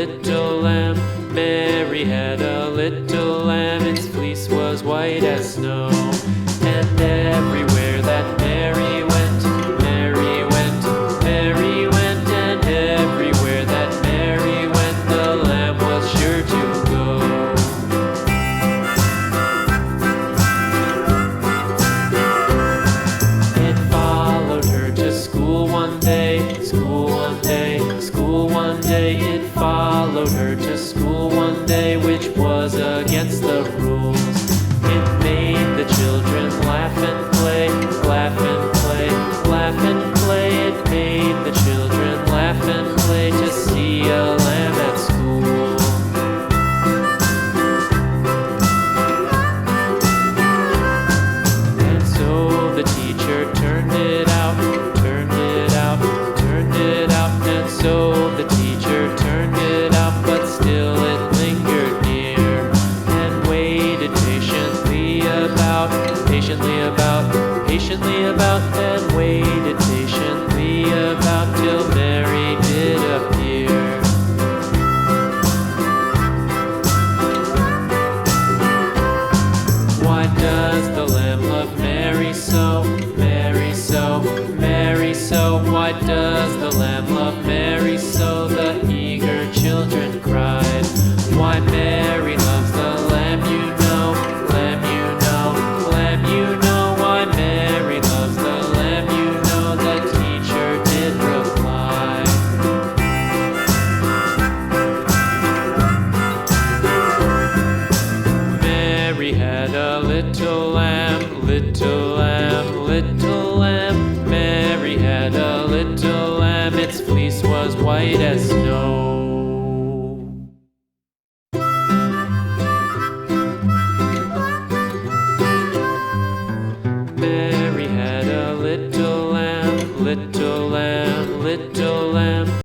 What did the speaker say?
little lamb. Mary had a little lamb, its fleece was white as snow. And everywhere that Mary went, Mary went, Mary went, and everywhere that Mary went, the lamb was sure to go. It followed her to school one day, school one day, school one day. It followed her to school one day, which was against the rules. It made the children laugh and play, laugh and play, laugh and play. It made the children laugh and play to see a lamb at school. And so the teacher turned it out, turned it out, turned it out. And so the teacher turned it out, but still it lingered near and waited patiently about, patiently about, and waited patiently about till Mary did appear. Why does the lamb love Mary so, Mary so, Mary so? Why does the lamb love Mary so? The eager children cried. Why Mary loves the lamb, you know, lamb, you know, lamb, you know. Why Mary loves the lamb, you know, the teacher did reply. Mary had a little lamb, little lamb, little lamb. Mary had a little lamb, its fleece was white as snow. Mary